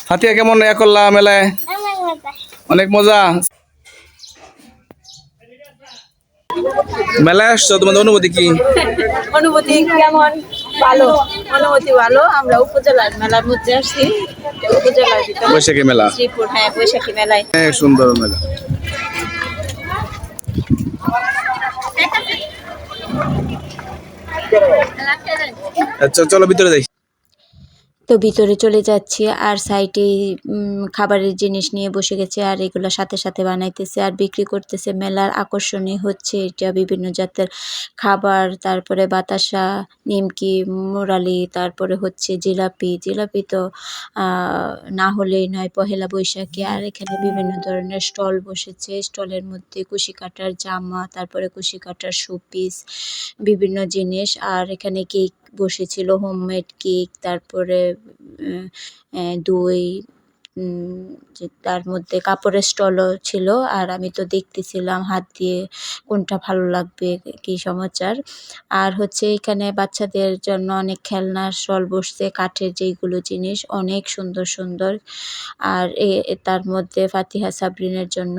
ফাতিয়া কেমন করলা মেলায়? অনেক মজা। মেলায় আসছো, তোমাদের অনুভূতি কি? অনুভূতি কেমন? ভালো, অনুভূতি ভালো। আমরা উপজেলার মেলার মধ্যে আসছি, উপজেলার ভিতরে বৈশাখী মেলা। শ্রীপুর, হ্যাঁ, বৈশাখী মেলায়। সুন্দর মেলা। আচ্ছা চলো ভিতরে যাই। তো ভিতরে চলে যাচ্ছি, আর সাইডে খাবারের জিনিস নিয়ে বসে গেছে, আর এগুলো সাথে সাথে বানাইতেছে আর বিক্রি করতেছে। মেলার আকর্ষণীয় হচ্ছে এটা বিভিন্ন জাতের খাবার, তারপরে বাতাসা, নিমকি, মুরালি, তারপরে হচ্ছে জিলাপি। জিলাপি তো না হলেই নয় পহেলা বৈশাখে। আর এখানে বিভিন্ন ধরনের স্টল বসেছে, স্টলের মধ্যে কুশি কাটার জামা, তারপরে কুশি কাটার শোপিস, বিভিন্ন জিনিস। আর এখানে কেক বসেছিল, হোমমেড কেক, তারপরে দই, যে তার মধ্যে কাপড়ের স্টলও ছিল। আর আমি তো দেখতেছিলাম হাত দিয়ে কোনটা ভালো লাগবে, কি সমাচার। আর হচ্ছে এখানে বাচ্চাদের জন্য অনেক খেলনার স্টল বসছে, কাঠের যেইগুলো জিনিস অনেক সুন্দর সুন্দর। আর তার মধ্যে ফাতিহা সাবরিনের জন্য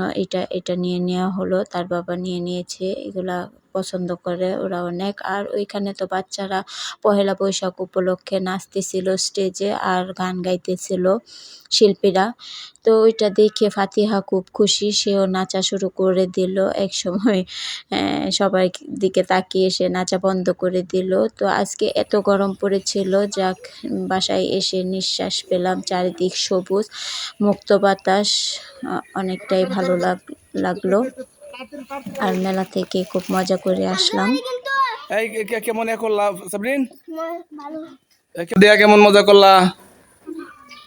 এটা নিয়ে নেওয়া হলো, তার বাবা নিয়ে নিয়েছে। এগুলা পছন্দ করে ওরা অনেক। আর ওইখানে তো বাচ্চারা পহেলা বৈশাখ উপলক্ষে নাচতেছিল স্টেজে, আর গান গাইতেছিল শিল্পীরা। তো ওইটা দেখে ফাতিহা খুব খুশি, সেও নাচা শুরু করে দিল। এক সময় সবাই দিকে তাকিয়ে সে নাচা বন্ধ করে দিল। তো আজকে এত গরম পড়েছিল, যাক বাসায় এসে নিঃশ্বাস পেলাম, চারিদিক সবুজ, মুক্ত বাতাস, অনেকটাই ভালো লাগলো। আর মেলা থেকে খুব মজা করে আসলাম। এই কেমন করলা সাবরিন? দিয়া কেমন মজা করলা?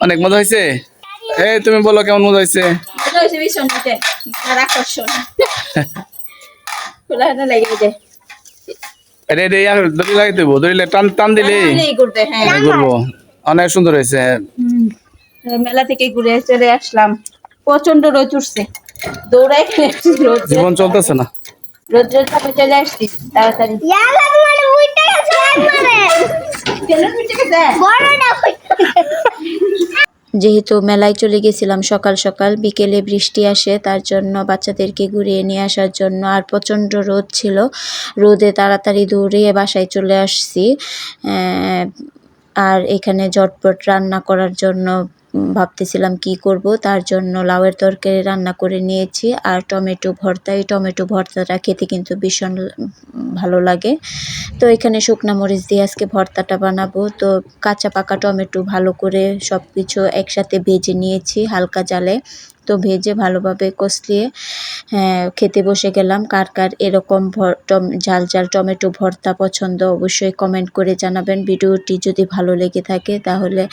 অনেক মজা হয়েছে। এই তুমি বলো কেমন মজা হয়েছে? মজা হয়েছে ভীষণ, আর আকর্ষণ খোলা লেগে যায়। রে রে আর দড়ি লাগাই দেবো, দড়িলে টান টান দিলে ঘুরবে, হ্যাঁ ঘুরবো। অনেক সুন্দর হয়েছে। মেলা থেকে ঘুরে চলে আসলাম, প্রচন্ড রোদ উঠছে, দৌড়াই জীবন চলতেছে না। রোদ্রের তাপে চলে আসছি তাড়াতাড়ি। যেহেতু মেলায় চলে গেছিলাম সকাল সকাল, বিকেলে বৃষ্টি আসে, তার জন্য বাচ্চাদেরকে ঘুরিয়ে নিয়ে আসার জন্য, আর প্রচণ্ড রোদ ছিল, রোদে তাড়াতাড়ি দৌড়িয়ে বাসায় চলে আসছি। আর এখানে ঝটপট রান্না করার জন্য ভাবতেছিলাম কি করব, তার জন্য লাউয়ের তরকারি রান্না করে নিয়েছি, আর টমেটো ভর্তা। এই টমেটো ভর্তাটা খেতে কিন্তু ভীষণ ভালো লাগে। তো এখানে শুকনো মরিচ দিয়ে আজকে ভর্তাটা বানাবো। তো কাঁচা পাকা টমেটো ভালো করে সব কিছু একসাথে ভেজে নিয়েছি হালকা জালে। তো ভেজে ভালোভাবে কষলিয়ে খেতে বসে গেলাম। কার কার এরকম ঝাল ঝাল টমেটো ভর্তা পছন্দ অবশ্যই কমেন্ট করে জানাবেন। ভিডিওটি যদি ভালো লেগে থাকে তাহলে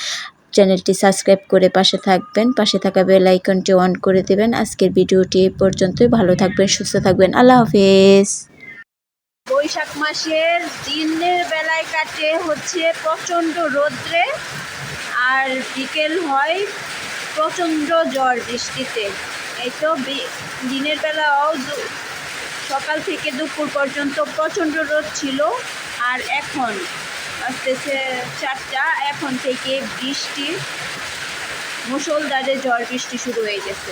চ্যানেলটি সাবস্ক্রাইব করে পাশে থাকবেন, পাশে থাকা বেল আইকনটি অন করে দেবেন। আজকের ভিডিওটি এই পর্যন্তই। ভালো থাকবেন, সুস্থ থাকবেন, আল্লাহ হাফেজ। বৈশাখ মাসের দিনের বেলায় কাটে হচ্ছে প্রচণ্ড রৌদ্রে, আর বিকেল হয় প্রচণ্ড ঝড় বৃষ্টিতে। এই তো দিনের বেলাও সকাল থেকে দুপুর পর্যন্ত প্রচণ্ড রোদ ছিল, আর এখন আসতেছে 4টা, এখন থেকে বৃষ্টি, মুষলধারে ঝড় বৃষ্টি শুরু হয়ে গেছে।